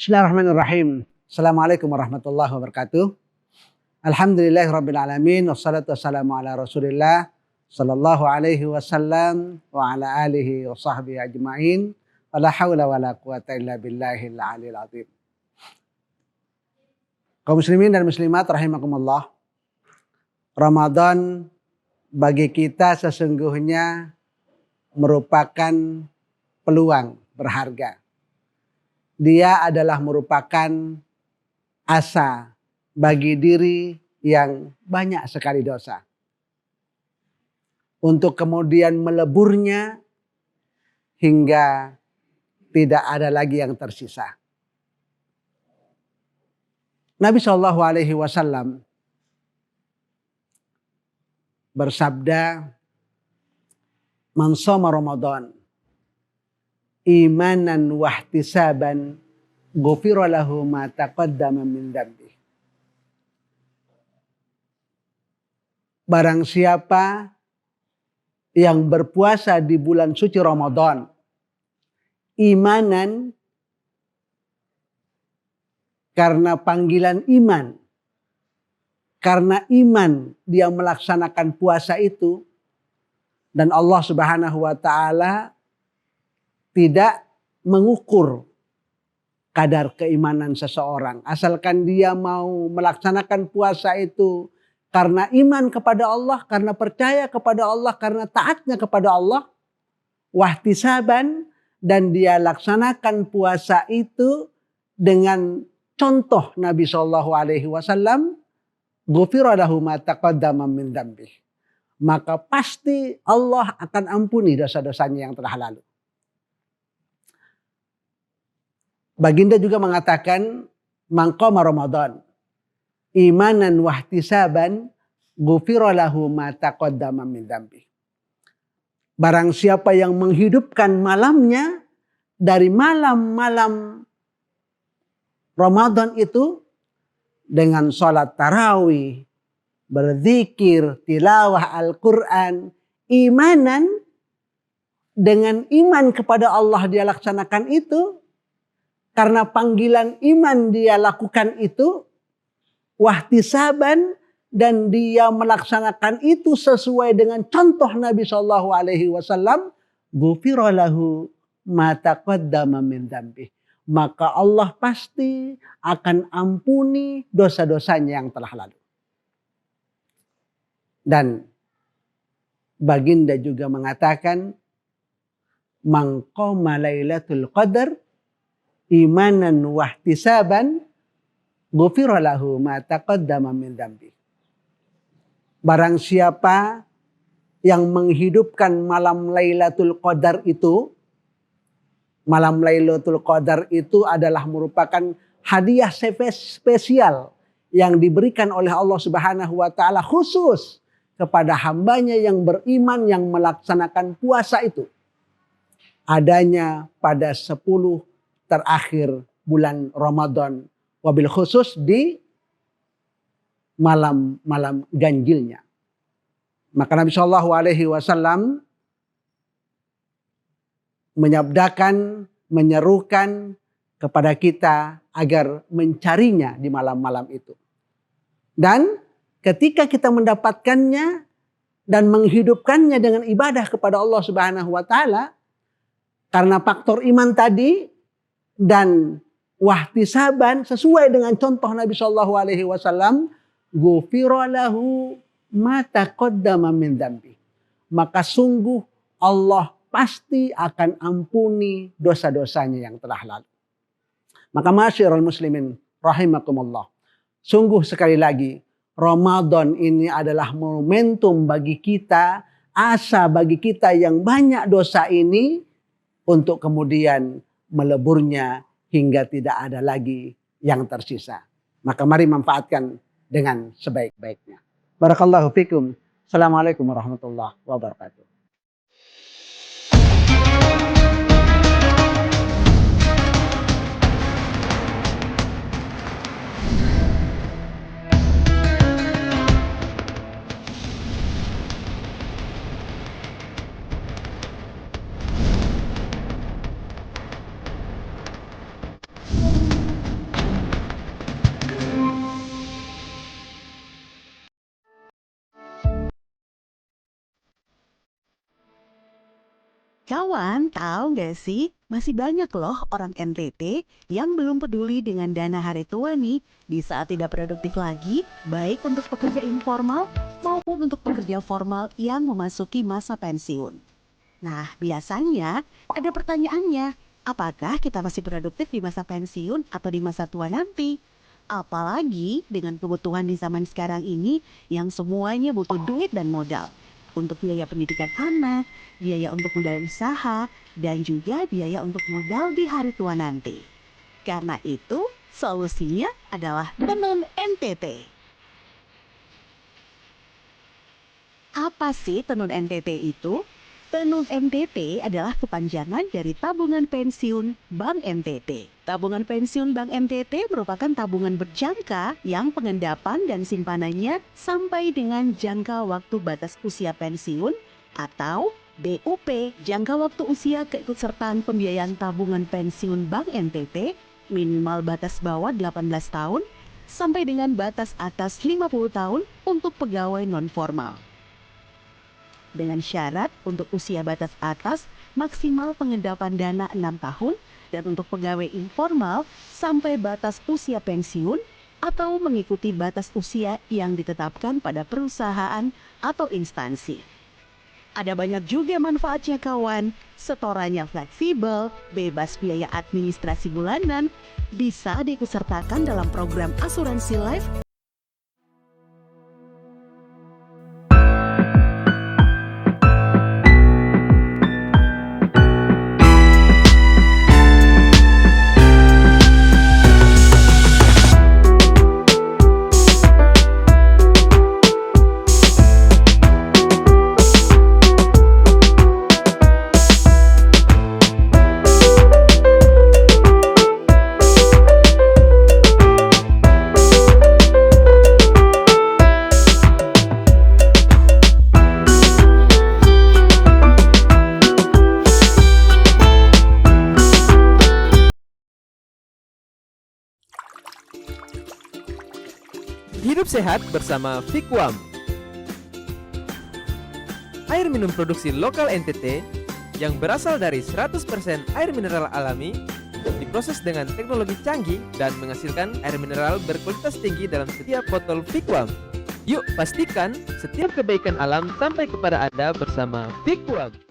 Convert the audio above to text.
Bismillahirrahmanirrahim. Assalamualaikum warahmatullahi wabarakatuh. Alhamdulillahirabbil alamin wassalatu wassalamu ala Rasulillah sallallahu alaihi wasallam wa ala alihi wa sahbihi ajmain. Wala haula wala quwata illa billahil aliyil azim. Kaum muslimin dan muslimat rahimakumullah. Ramadan bagi kita sesungguhnya merupakan peluang berharga. Dia adalah merupakan asa bagi diri yang banyak sekali dosa. Untuk kemudian meleburnya hingga tidak ada lagi yang tersisa. Nabi SAW bersabda, "Man shoma Ramadan imanan wahtisaban ghufira lahu ma taqaddama min dzambi." Barang siapa yang berpuasa di bulan suci Ramadan imanan karena panggilan iman, karena iman dia melaksanakan puasa itu, dan Allah Subhanahu wa taala tidak mengukur kadar keimanan seseorang. Asalkan dia mau melaksanakan puasa itu karena iman kepada Allah, karena percaya kepada Allah, karena taatnya kepada Allah, wahtisaban, dan dia laksanakan puasa itu dengan contoh Nabi SAW, ghufira lahu ma taqaddama min dzambi. Maka pasti Allah akan ampuni dosa-dosanya yang telah lalu. Baginda juga mengatakan, "Man qama Ramadan imanan wahtisaban ghufira lahu ma taqaddama min dzambi." Barang siapa yang menghidupkan malamnya dari malam-malam Ramadan itu dengan sholat tarawih, berzikir, tilawah Al-Quran, imanan, dengan iman kepada Allah dia laksanakan itu, karena panggilan iman dia lakukan itu, wahtisaban, dan dia melaksanakan itu sesuai dengan contoh Nabi SAW, ghufira lahu ma taqaddama min dzambi. Maka Allah pasti akan ampuni dosa-dosanya yang telah lalu. Dan baginda juga mengatakan, "Man qama lailatul qadar imanan wahtisaban ghufira lahu ma taqaddama min dzambi." Barang siapa yang menghidupkan malam Lailatul Qadar itu, malam Lailatul Qadar itu adalah merupakan hadiah spesial yang diberikan oleh Allah Subhanahu wa taala khusus kepada hambanya yang beriman yang melaksanakan puasa itu. Adanya pada 10 terakhir bulan Ramadan, wabil khusus di malam-malam ganjilnya. Maka Nabi SAW menyabdakan, menyerukan kepada kita agar mencarinya di malam-malam itu. Dan ketika kita mendapatkannya dan menghidupkannya dengan ibadah kepada Allah Subhanahu wa taala, karena faktor iman tadi dan wahtisaban sesuai dengan contoh Nabi SAW, ghufira lahu ma taqaddama min dzambi. Maka sungguh Allah pasti akan ampuni dosa-dosanya yang telah lalu. Maka masyiral muslimin rahimakumullah. Sungguh sekali lagi Ramadan ini adalah momentum bagi kita, asa bagi kita yang banyak dosa ini untuk kemudian meleburnya hingga tidak ada lagi yang tersisa. Maka mari manfaatkan dengan sebaik-baiknya. Barakallahu fikum. Assalamualaikum warahmatullahi wabarakatuh. Kawan, tahu nggak sih? Masih banyak loh orang NTT yang belum peduli dengan dana hari tua nih di saat tidak produktif lagi, baik untuk pekerja informal maupun untuk pekerja formal yang memasuki masa pensiun. Nah, biasanya ada pertanyaannya, apakah kita masih produktif di masa pensiun atau di masa tua nanti? Apalagi dengan kebutuhan di zaman sekarang ini yang semuanya butuh duit dan modal. Untuk biaya pendidikan anak, biaya untuk modal usaha, dan juga biaya untuk modal di hari tua nanti. Karena itu, solusinya adalah Tenun NTT. Apa sih Tenun NTT itu? Tenun NTT adalah kepanjangan dari Tabungan Pensiun Bank NTT. Tabungan Pensiun Bank NTT merupakan tabungan berjangka yang pengendapan dan simpanannya sampai dengan jangka waktu batas usia pensiun atau BUP, jangka waktu usia keikutsertaan pembiayaan tabungan pensiun Bank NTT, minimal batas bawah 18 tahun sampai dengan batas atas 50 tahun untuk pegawai non-formal. Dengan syarat untuk usia batas atas maksimal pengendapan dana 6 tahun dan untuk pegawai informal sampai batas usia pensiun atau mengikuti batas usia yang ditetapkan pada perusahaan atau instansi. Ada banyak juga manfaatnya kawan, setorannya fleksibel, bebas biaya administrasi bulanan, bisa diikutsertakan dalam program asuransi life. Hidup sehat bersama Fikwam. Air minum produksi lokal NTT yang berasal dari 100% air mineral alami, diproses dengan teknologi canggih dan menghasilkan air mineral berkualitas tinggi dalam setiap botol Fikwam. Yuk pastikan setiap kebaikan alam sampai kepada Anda bersama Fikwam.